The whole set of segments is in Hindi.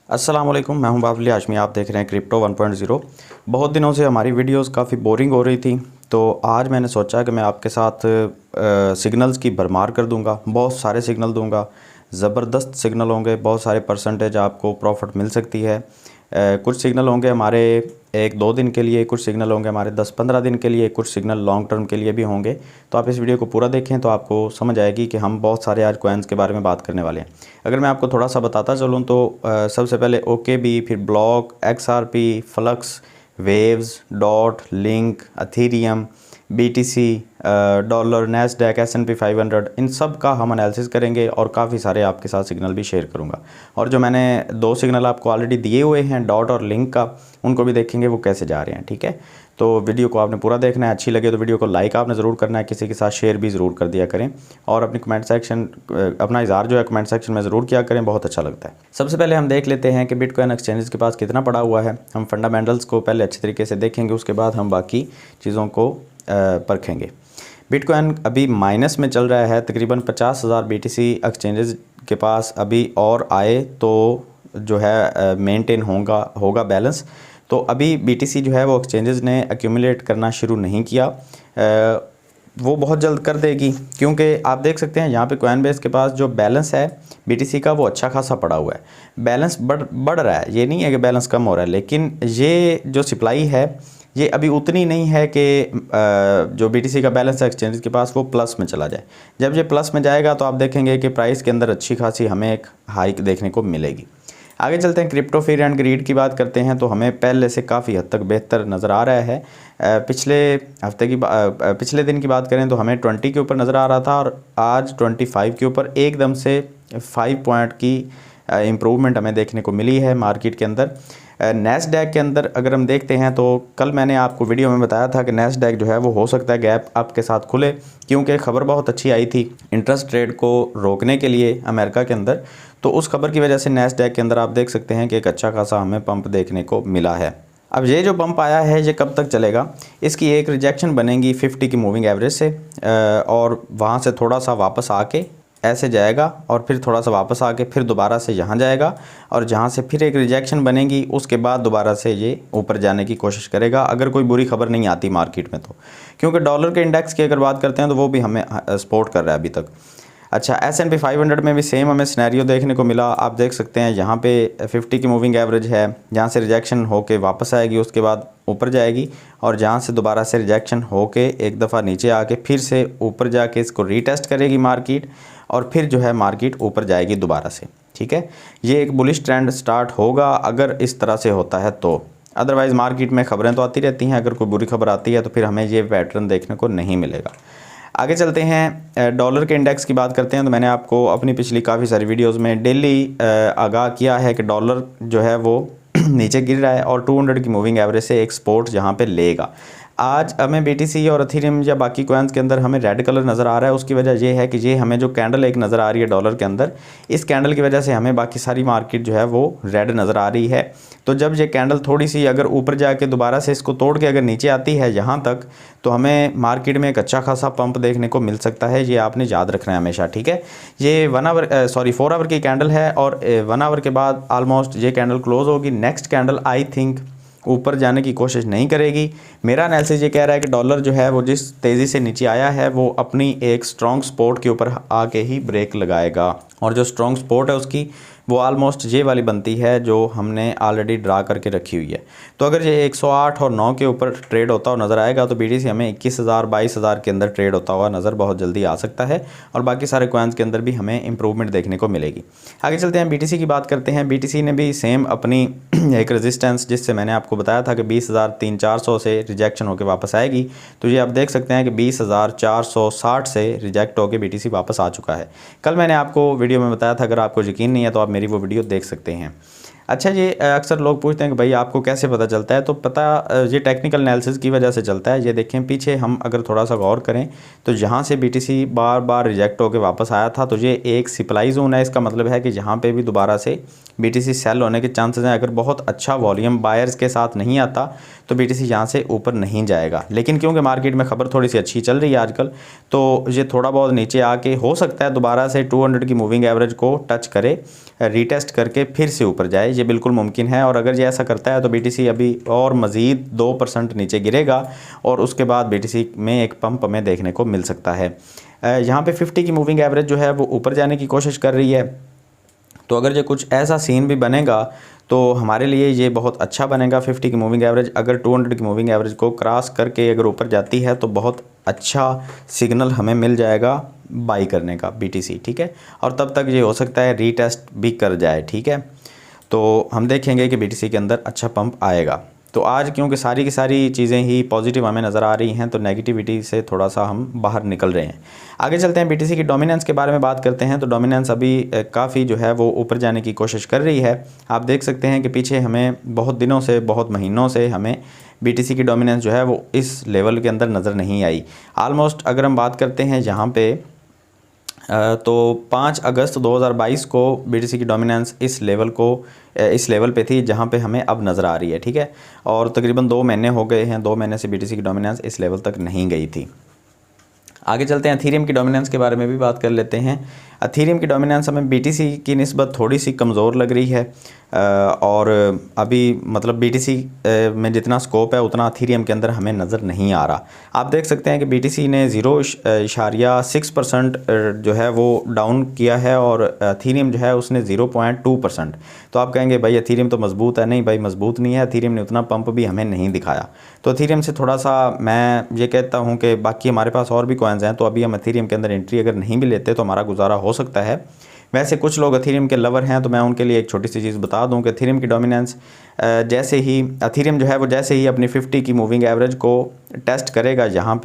अस्सलाम वालेकुम, मैं हूं बाबली हाशमी। आप देख रहे हैं क्रिप्टो 1.0। बहुत दिनों से हमारी वीडियोस काफ़ी बोरिंग हो रही थी, तो आज मैंने सोचा कि मैं आपके साथ सिग्नल्स की भरमार कर दूंगा। बहुत सारे सिग्नल दूंगा, ज़बरदस्त सिग्नल होंगे, बहुत सारे परसेंटेज आपको प्रॉफिट मिल सकती है। कुछ सिग्नल होंगे हमारे 1-2 दिन के लिए, कुछ सिग्नल होंगे हमारे 10-15 दिन के लिए, कुछ सिग्नल लॉन्ग टर्म के लिए भी होंगे। तो आप इस वीडियो को पूरा देखें तो आपको समझ आएगी कि हम बहुत सारे आज कॉइन्स के बारे में बात करने वाले हैं। अगर मैं आपको थोड़ा सा बताता चलूँ तो सबसे पहले OKB, फिर block, XRP, flux, waves, dot, link, Ethereum, BTC, dollar, Nasdaq, S&P 500, इन सब का हम एनालिसिस करेंगे और काफ़ी सारे आपके साथ सिग्नल भी शेयर करूंगा। और जो मैंने 2 सिग्नल आपको ऑलरेडी दिए हुए हैं डॉट और लिंक का, उनको भी देखेंगे वो कैसे जा रहे हैं। ठीक है, तो वीडियो को आपने पूरा देखना है। अच्छी लगे तो वीडियो को लाइक आपने ज़रूर करना है, किसी के साथ शेयर भी ज़रूर कर दिया करें और अपनी कमेंट सेक्शन अपना इज़हार जो है कमेंट सेक्शन में ज़रूर किया करें, बहुत अच्छा लगता है। सबसे पहले हम देख लेते हैं कि बिटकॉइन एक्सचेंजेस के पास कितना पड़ा हुआ है। हम फंडामेंटल्स को पहले अच्छे तरीके से देखेंगे, उसके बाद हम बाकी चीज़ों को परखेंगे। बिटकॉइन अभी माइनस में चल रहा है, तकरीबन 50,000 BTC एक्सचेंजेस के पास अभी और आए तो जो है मेंटेन होगा बैलेंस। तो अभी BTC जो है वो एक्सचेंजेस ने एक्यूमुलेट करना शुरू नहीं किया, वो बहुत जल्द कर देगी, क्योंकि आप देख सकते हैं यहाँ पे कॉइनबेस के पास जो बैलेंस है BTC का वो अच्छा खासा पड़ा हुआ है। बैलेंस बढ़ रहा है, ये नहीं है कि बैलेंस कम हो रहा है, लेकिन ये जो सप्लाई है ये अभी उतनी नहीं है कि जो BTC का बैलेंस है एक्सचेंज के पास वो प्लस में चला जाए। जब ये प्लस में जाएगा तो आप देखेंगे कि प्राइस के अंदर अच्छी खासी हमें एक हाइक देखने को मिलेगी। आगे चलते हैं, क्रिप्टो फियर एंड ग्रीड की बात करते हैं तो हमें पहले से काफ़ी हद तक बेहतर नज़र आ रहा है। पिछले दिन की बात करें तो हमें 20 के ऊपर नज़र आ रहा था और आज 25 के ऊपर एकदम से 5 पॉइंट की इम्प्रूवमेंट हमें देखने को मिली है मार्केट के अंदर। नैस्डैक के अंदर अगर हम देखते हैं तो कल मैंने आपको वीडियो में बताया था कि नैस्डैक जो है वो हो सकता है गैप अप के साथ खुले, क्योंकि खबर बहुत अच्छी आई थी इंटरेस्ट रेट को रोकने के लिए अमेरिका के अंदर। तो उस खबर की वजह से नैस्डैक के अंदर आप देख सकते हैं कि एक अच्छा खासा हमें पंप देखने को मिला है। अब ये जो पंप आया है ये कब तक चलेगा? इसकी एक रिजेक्शन बनेगी 50 की मूविंग एवरेज से और वहाँ से थोड़ा सा वापस आके ऐसे जाएगा और फिर थोड़ा सा वापस आके फिर दोबारा से यहाँ जाएगा और जहाँ से फिर एक रिजेक्शन बनेगी, उसके बाद दोबारा से ये ऊपर जाने की कोशिश करेगा अगर कोई बुरी खबर नहीं आती मार्केट में तो। क्योंकि डॉलर के इंडेक्स की अगर बात करते हैं तो वो भी हमें सपोर्ट कर रहा है अभी तक। अच्छा, S&P 500 में भी सेम हमें सिनेरियो देखने को मिला। आप देख सकते हैं यहाँ पे 50 की मूविंग एवरेज है, जहाँ से रिजेक्शन होके वापस आएगी, उसके बाद ऊपर जाएगी और जहाँ से दोबारा से रिजेक्शन होके एक दफ़ा नीचे आके फिर से ऊपर जाके इसको रीटेस्ट करेगी मार्केट और फिर जो है मार्केट ऊपर जाएगी दोबारा से। ठीक है, ये एक बुलिश ट्रेंड स्टार्ट होगा अगर इस तरह से होता है तो। अदरवाइज़ मार्केट में खबरें तो आती रहती हैं, अगर कोई बुरी खबर आती है तो फिर हमें ये पैटर्न देखने को नहीं मिलेगा। आगे चलते हैं, डॉलर के इंडेक्स की बात करते हैं तो मैंने आपको अपनी पिछली काफ़ी सारी वीडियोस में डेली आगाह किया है कि डॉलर जो है वो नीचे गिर रहा है और 200 की मूविंग एवरेज से एक सपोर्ट जहाँ पे लेगा। आज हमें BTC और अथीरियम या बाकी कॉइन्स के अंदर हमें रेड कलर नज़र आ रहा है। उसकी वजह ये है कि ये हमें जो कैंडल एक नज़र आ रही है डॉलर के अंदर, इस कैंडल की वजह से हमें बाकी सारी मार्केट जो है वो रेड नज़र आ रही है। तो जब ये कैंडल थोड़ी सी अगर ऊपर जाके दोबारा से इसको तोड़ के अगर नीचे आती है यहाँ तक, तो हमें मार्केट में एक अच्छा खासा पंप देखने को मिल सकता है। ये आपने याद रखना है हमेशा। ठीक है, ये 4 आवर की कैंडल है और 1 आवर के बाद ऑलमोस्ट ये कैंडल क्लोज होगी। नेक्स्ट कैंडल आई थिंक ऊपर जाने की कोशिश नहीं करेगी। मेरा एनालिसिस ये कह रहा है कि डॉलर जो है वो जिस तेज़ी से नीचे आया है वो अपनी एक स्ट्रॉन्ग सपोर्ट के ऊपर आके ही ब्रेक लगाएगा और जो स्ट्रॉन्ग सपोर्ट है उसकी वो ऑलमोस्ट ये वाली बनती है जो हमने ऑलरेडी ड्रा करके रखी हुई है। तो अगर ये 108 और 9 के ऊपर ट्रेड होता हुआ नज़र आएगा तो BTC हमें 21,000 22,000 के अंदर ट्रेड होता हुआ नज़र बहुत जल्दी आ सकता है और बाकी सारे कॉइन्स के अंदर भी हमें इंप्रूवमेंट देखने को मिलेगी। आगे चलते हैं, BTC की बात करते हैं। BTC ने भी सेम अपनी एक रेजिस्टेंस, जिससे मैंने आपको बताया था कि 20,300-400 से रिजेक्शन होकर वापस आएगी, तो ये आप देख सकते हैं कि 20,460 से रिजेक्ट होकर BTC वापस आ चुका है। कल मैंने आपको वीडियो में बताया था, अगर आपको यकीन नहीं है तो आप मेरी वो वीडियो देख सकते हैं। अच्छा, ये अक्सर लोग पूछते हैं कि भाई आपको कैसे पता चलता है? तो पता ये टेक्निकल एनालिसिस की वजह से चलता है। ये देखें पीछे हम अगर थोड़ा सा गौर करें तो जहाँ से BTC बार बार रिजेक्ट होकर वापस आया था तो ये एक सप्लाई जोन है। इसका मतलब है कि यहाँ पे भी दोबारा से BTC सेल होने के चांसेस हैं। अगर बहुत अच्छा वॉल्यूम बायर्स के साथ नहीं आता तो BTC यहाँ से ऊपर नहीं जाएगा, लेकिन क्योंकि मार्केट में खबर थोड़ी सी अच्छी चल रही है आजकल, तो ये थोड़ा बहुत नीचे आके हो सकता है दोबारा से 200 की मूविंग एवरेज को टच करे, रीटेस्ट करके फिर से ऊपर जाए। ये बिल्कुल मुमकिन है। और अगर ये ऐसा करता है तो BTC अभी और मज़ीद 2% नीचे गिरेगा और उसके बाद BTC में एक पंप हमें देखने को मिल सकता है। यहाँ पे 50 की मूविंग एवरेज जो है वो ऊपर जाने की कोशिश कर रही है, तो अगर ये कुछ ऐसा सीन भी बनेगा तो हमारे लिए ये बहुत अच्छा बनेगा। 50 की मूविंग एवरेज अगर 200 की मूविंग एवरेज को क्रॉस करके अगर ऊपर जाती है तो बहुत अच्छा सिग्नल हमें मिल जाएगा बाई करने का BTC, ठीक है। और तब तक ये हो सकता है रीटेस्ट भी कर जाए, ठीक है। तो हम देखेंगे कि BTC के अंदर अच्छा पंप आएगा। तो आज क्योंकि सारी की सारी चीज़ें ही पॉजिटिव हमें नज़र आ रही हैं तो नेगेटिविटी से थोड़ा सा हम बाहर निकल रहे हैं। आगे चलते हैं, BTC की डोमिनेंस के बारे में बात करते हैं। तो डोमिनेंस अभी काफ़ी जो है वो ऊपर जाने की कोशिश कर रही है। आप देख सकते हैं कि पीछे हमें बहुत दिनों से, बहुत महीनों से हमें BTC की डोमिनेंस जो है वो इस लेवल के अंदर नज़र नहीं आई। आलमोस्ट अगर हम बात करते हैं यहाँ पे तो 5 अगस्त 2022 को BTC की डोमिनेंस इस लेवल पे थी जहाँ पे हमें अब नज़र आ रही है, ठीक है। और तकरीबन 2 महीने हो गए हैं, 2 महीने से BTC की डोमिनेंस इस लेवल तक नहीं गई थी। आगे चलते हैं, एथीरियम की डोमिनेंस के बारे में भी बात कर लेते हैं। एथीरियम की डोमिनेंस हमें BTC की निस्बत थोड़ी सी कमज़ोर लग रही है और अभी मतलब BTC में जितना स्कोप है उतना एथीरियम के अंदर हमें नज़र नहीं आ रहा। आप देख सकते हैं कि BTC ने 0.6% जो है वो डाउन किया है और एथीरियम जो है उसने 0.2%। तो आप कहेंगे भाई एथीरियम तो मज़बूत है, नहीं भाई मज़बूत नहीं है, एथीरियम ने उतना पंप भी हमें नहीं दिखाया। तो एथीरियम से थोड़ा सा मैं ये कहता हूँ कि बाकी हमारे पास और भी कॉइन्स हैं, तो अभी हम एथीरियम के अंदर एंट्री अगर नहीं भी लेते तो हमारा गुजारा हो सकता है। वैसे कुछ लोग एथीरियम के लवर हैं तो मैं उनके लिए एक छोटी सी चीज़ बता दूं कि एथीरियम की डोमिनेंस जैसे ही एथीरियम जो है वो जैसे ही अपनी 50 की मूविंग एवरेज को टेस्ट करेगा, यहाँ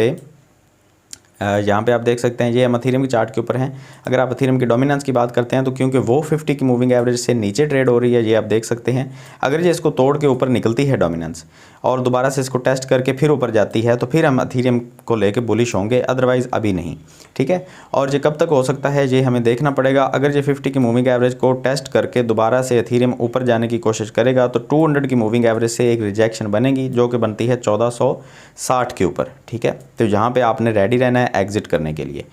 पे आप देख सकते हैं ये हम एथीरियम की चार्ट के ऊपर हैं। अगर आप एथीरियम की डोमिनेंस की बात करते हैं तो क्योंकि वो 50 की मूविंग एवरेज से नीचे ट्रेड हो रही है, ये आप देख सकते हैं। अगर ये इसको तोड़ के ऊपर निकलती है डोमिनेंस और दोबारा से इसको टेस्ट करके फिर ऊपर जाती है तो फिर हम एथीरियम को लेके बुलिश होंगे, अदरवाइज़ अभी नहीं, ठीक है। और ये कब तक हो सकता है ये हमें देखना पड़ेगा। अगर ये 50 की मूविंग एवरेज को टेस्ट करके दोबारा से एथीरियम ऊपर जाने की कोशिश करेगा तो 200 की मूविंग एवरेज से एक रिजेक्शन बनेगी जो कि बनती है 1460 के ऊपर, ठीक है। तो यहाँ पे आपने रेडी रहना है एग्ज़िट करने के लिए।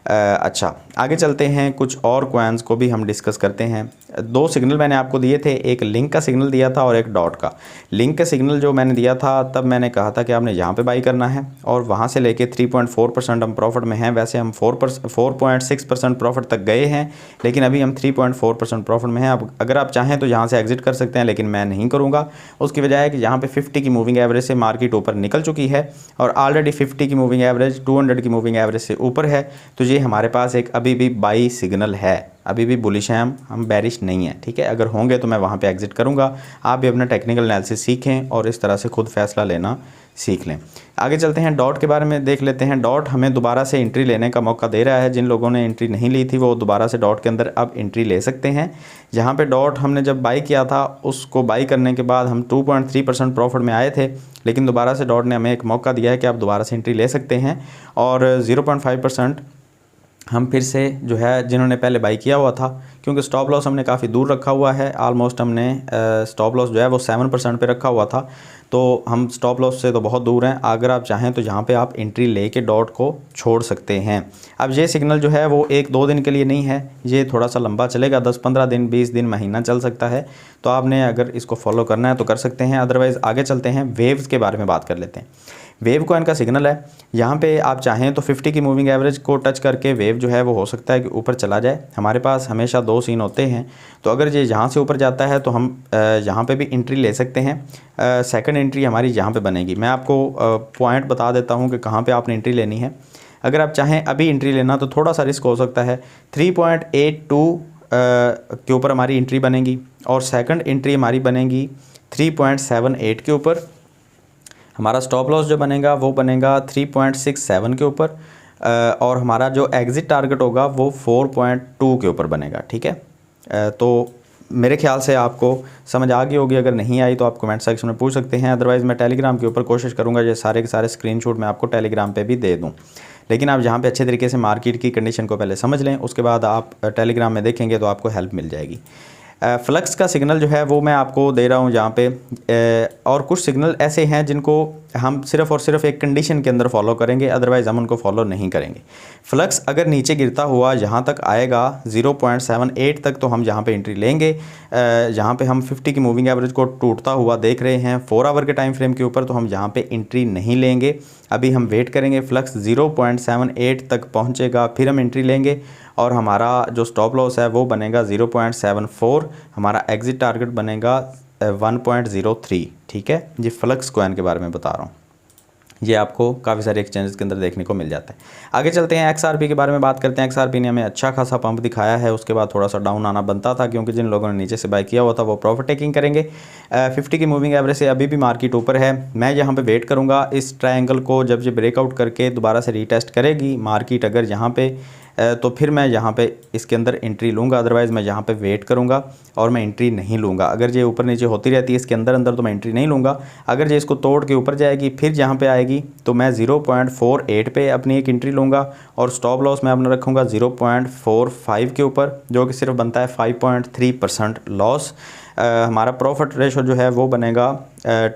अच्छा, आगे चलते हैं, कुछ और कॉइन्स को भी हम डिस्कस करते हैं। 2 सिग्नल मैंने आपको दिए थे, एक लिंक का सिग्नल दिया था और एक डॉट का। लिंक का सिग्नल जो मैंने दिया था तब मैंने कहा था कि आपने यहाँ पे बाई करना है और वहाँ से लेके 3.4% हम प्रॉफिट में हैं। वैसे हम 4.6% प्रॉफिट तक गए हैं, लेकिन अभी हम 3.4% प्रॉफिट में हैं। अब अगर आप चाहें तो यहाँ से एग्जिट कर सकते हैं, लेकिन मैं नहीं करूँगा। उसकी वजह है कि यहाँ पे 50 की मूविंग एवरेज से मार्केट ऊपर निकल चुकी है और ऑलरेडी 50 की मूविंग एवरेज 200 की मूविंग एवरेज से ऊपर है। तो ये हमारे पास एक अभी भी बाई सिग्नल है, अभी भी बुलिश हैं हम बैरिश नहीं है, ठीक है। अगर होंगे तो मैं वहाँ पे एग्जिट करूँगा। आप भी अपना टेक्निकल एनालिसिस सीखें और इस तरह से खुद फैसला लेना सीख लें। आगे चलते हैं, डॉट के बारे में देख लेते हैं। डॉट हमें दोबारा से एंट्री लेने का मौका दे रहा है। जिन लोगों ने एंट्री नहीं ली थी वो दोबारा से डॉट के अंदर अब एंट्री ले सकते हैं। यहाँ पे डॉट हमने जब बाई किया था उसको बाई करने के बाद हम 2.3% प्रॉफिट में आए थे, लेकिन दोबारा से डॉट ने हमें एक मौका दिया है कि आप दोबारा से एंट्री ले सकते हैं और 0.5% हम फिर से जो है जिन्होंने पहले बाई किया हुआ था, क्योंकि स्टॉप लॉस हमने काफ़ी दूर रखा हुआ है। ऑलमोस्ट हमने स्टॉप लॉस जो है वो 7% पे रखा हुआ था, तो हम स्टॉप लॉस से तो बहुत दूर हैं। अगर आप चाहें तो यहाँ पे आप एंट्री लेके डॉट को छोड़ सकते हैं। अब ये सिग्नल जो है वो 1-2 दिन के लिए नहीं है, ये थोड़ा सा लंबा चलेगा, 10-15 दिन, 20 दिन, महीना चल सकता है। तो आपने अगर इसको फॉलो करना है तो कर सकते हैं, अदरवाइज़ आगे चलते हैं, वेव्स के बारे में बात कर लेते हैं। वेव कॉइन का सिग्नल है, यहाँ पे आप चाहें तो 50 की मूविंग एवरेज को टच करके वेव जो है वो हो सकता है कि ऊपर चला जाए। हमारे पास हमेशा 2 सीन होते हैं, तो अगर ये यहाँ से ऊपर जाता है तो हम यहाँ पे भी एंट्री ले सकते हैं। सेकंड एंट्री हमारी यहाँ पे बनेगी। मैं आपको पॉइंट बता देता हूँ कि कहाँ पे आपने एंट्री लेनी है। अगर आप चाहें अभी एंट्री लेना तो थोड़ा सा रिस्क हो सकता है। 3.82 के ऊपर हमारी एंट्री बनेगी और सेकंड एंट्री हमारी बनेगी 3.78 के ऊपर। हमारा स्टॉप लॉस जो बनेगा वो बनेगा 3.67 के ऊपर और हमारा जो एग्ज़िट टारगेट होगा वो 4.2 के ऊपर बनेगा, ठीक है। तो मेरे ख्याल से आपको समझ आ गई होगी। अगर नहीं आई तो आप कमेंट सेक्शन में पूछ सकते हैं, अदरवाइज़ मैं टेलीग्राम के ऊपर कोशिश करूँगा ये सारे के सारे स्क्रीनशॉट मैं आपको टेलीग्राम पे भी दे दूँ। लेकिन आप यहाँ पे अच्छे तरीके से मार्केट की कंडीशन को पहले समझ लें, उसके बाद आप टेलीग्राम में देखेंगे तो आपको हेल्प मिल जाएगी। फ्लक्स का सिग्नल जो है वो मैं आपको दे रहा हूँ यहाँ पे। और कुछ सिग्नल ऐसे हैं जिनको हम सिर्फ़ और सिर्फ एक कंडीशन के अंदर फॉलो करेंगे, अदरवाइज़ हम उनको फॉलो नहीं करेंगे। फ्लक्स अगर नीचे गिरता हुआ जहाँ तक आएगा 0.78 तक, तो हम जहाँ पे एंट्री लेंगे। जहाँ पे हम 50 की मूविंग एवरेज को टूटता हुआ देख रहे हैं 4 आवर के टाइम फ्रेम के ऊपर, तो हम जहाँ पे एंट्री नहीं लेंगे। अभी हम वेट करेंगे, फ्लक्स 0.78 तक पहुँचेगा, फिर हम एंट्री लेंगे और हमारा जो स्टॉप लॉस है वो बनेगा 0.74। हमारा एग्ज़िट टारगेट बनेगा 1.03। ठीक है, ये फ्लक्स कॉइन के बारे में बता रहा हूँ। ये आपको काफ़ी सारे एक्सचेंजेस के अंदर देखने को मिल जाता है। आगे चलते हैं, XRP के बारे में बात करते हैं। XRP ने हमें अच्छा खासा पंप दिखाया है, उसके बाद थोड़ा सा डाउन आना बनता था, क्योंकि जिन लोगों ने नीचे से बाय किया हुआ था वो प्रॉफिट टेकिंग करेंगे। 50 की मूविंग एवरेज से अभी भी मार्केट ऊपर है। मैं यहाँ पे वेट करूँगा इस ट्रायंगल को, जब ये ब्रेकआउट करके दोबारा से रीटेस्ट करेगी मार्केट अगर यहाँ पे, तो फिर मैं यहाँ पे इसके अंदर एंट्री लूँगा, अदरवाइज़ मैं यहाँ पे वेट करूँगा और मैं एंट्री नहीं लूँगा। अगर ये ऊपर नीचे होती रहती है इसके अंदर तो मैं एंट्री नहीं लूँगा। अगर ये इसको तोड़ के ऊपर जाएगी फिर यहाँ पे आएगी, तो मैं 0.48 पे अपनी एक एंट्री लूँगा और स्टॉप लॉस मैं अपना रखूँगा 0.45 के ऊपर, जो कि सिर्फ बनता है 5.3% लॉस। हमारा प्रॉफिट रेशो जो है वो बनेगा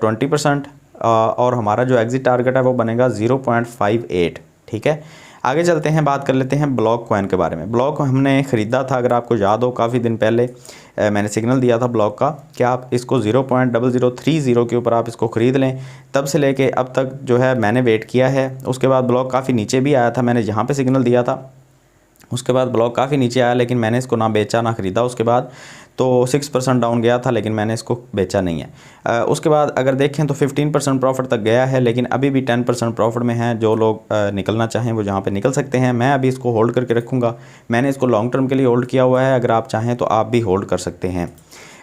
20%, और हमारा जो एग्जिट टारगेट है वो बनेगा 0.58। ठीक है, आगे चलते हैं, बात कर लेते हैं ब्लॉक कॉइन के बारे में। ब्लॉक हमने ख़रीदा था, अगर आपको याद हो काफ़ी दिन पहले मैंने सिग्नल दिया था ब्लॉक का कि आप इसको 0.0030 के ऊपर आप इसको ख़रीद लें। तब से लेके अब तक जो है मैंने वेट किया है। उसके बाद ब्लॉक काफ़ी नीचे भी आया था, मैंने जहाँ पे सिग्नल दिया था उसके बाद ब्लॉक काफ़ी नीचे आया, लेकिन मैंने इसको ना बेचा ना ख़रीदा। उसके बाद तो 6% डाउन गया था, लेकिन मैंने इसको बेचा नहीं है। उसके बाद अगर देखें तो 15% प्रॉफिट तक गया है, लेकिन अभी भी 10% प्रॉफिट में है। जो लोग निकलना चाहें वो जहाँ पे निकल सकते हैं। मैं अभी इसको होल्ड करके रखूँगा, मैंने इसको लॉन्ग टर्म के लिए होल्ड किया हुआ है। अगर आप चाहें तो आप भी होल्ड कर सकते हैं।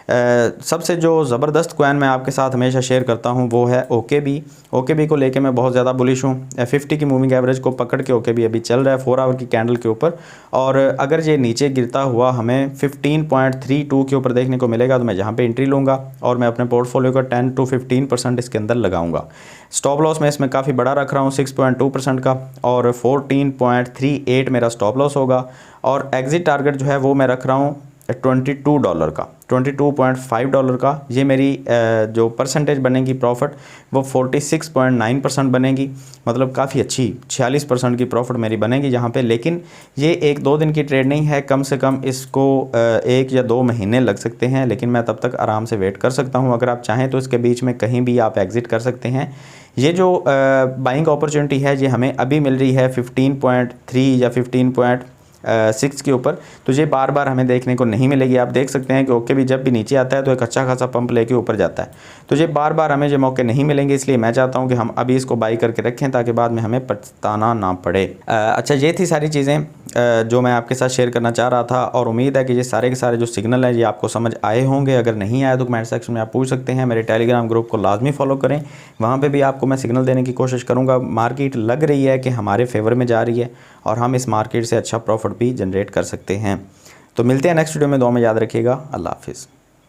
सबसे जो ज़बरदस्त कॉइन मैं आपके साथ हमेशा शेयर करता हूं वो है OKB। OKB को लेके मैं बहुत ज़्यादा बुलिश हूं। 50 की मूविंग एवरेज को पकड़ के OKB अभी चल रहा है 4 आवर की कैंडल के ऊपर, और अगर ये नीचे गिरता हुआ हमें 15.32 के ऊपर देखने को मिलेगा, तो मैं जहां पे एंट्री लूँगा और मैं अपने पोर्टफोलियो का 10 to 15% इसके अंदर लगाऊंगा। स्टॉप लॉस मैं इसमें काफ़ी बड़ा रख रहा हूँ 6.2% का, और 14.38 मेरा स्टॉप लॉस होगा। और एग्ज़िट टारगेट जो है वो मैं रख रहा हूँ $22 का, $22.5 का। ये मेरी जो परसेंटेज बनेगी प्रॉफिट वो 46.9% बनेगी, मतलब काफ़ी अच्छी 46% की प्रॉफिट मेरी बनेगी यहाँ पे। लेकिन ये 1-2 दिन की ट्रेड नहीं है, कम से कम इसको 1 या 2 महीने लग सकते हैं, लेकिन मैं तब तक आराम से वेट कर सकता हूँ। अगर आप चाहें तो इसके बीच में कहीं भी आप एग्ज़िट कर सकते हैं। ये जो बाइंग अपॉर्चुनिटी है ये हमें अभी मिल रही है 15.3 या 15.6 के ऊपर, तो ये बार बार हमें देखने को नहीं मिलेगी। आप देख सकते हैं कि OKB जब भी नीचे आता है तो एक अच्छा खासा पंप लेके ऊपर जाता है, तो ये बार बार हमें ये मौके नहीं मिलेंगे। इसलिए मैं चाहता हूं कि हम अभी इसको बाई करके रखें ताकि बाद में हमें पछताना ना पड़े। अच्छा, ये थी सारी चीज़ें जो मैं आपके साथ शेयर करना चाह रहा था, और उम्मीद है कि ये सारे के सारे जो सिग्नल हैं ये आपको समझ आए होंगे। अगर नहीं आए तो कमेंट सेक्शन में आप पूछ सकते हैं। मेरे टेलीग्राम ग्रुप को लाजमी फॉलो करें, वहाँ पे भी आपको मैं सिग्नल देने की कोशिश करूँगा। मार्केट लग रही है कि हमारे फेवर में जा रही है और हम इस मार्केट से अच्छा प्रॉफिट भी जनरेट कर सकते हैं। तो मिलते हैं नेक्स्ट वीडियो में, दुआ में याद रखिएगा। अल्लाह हाफिज़।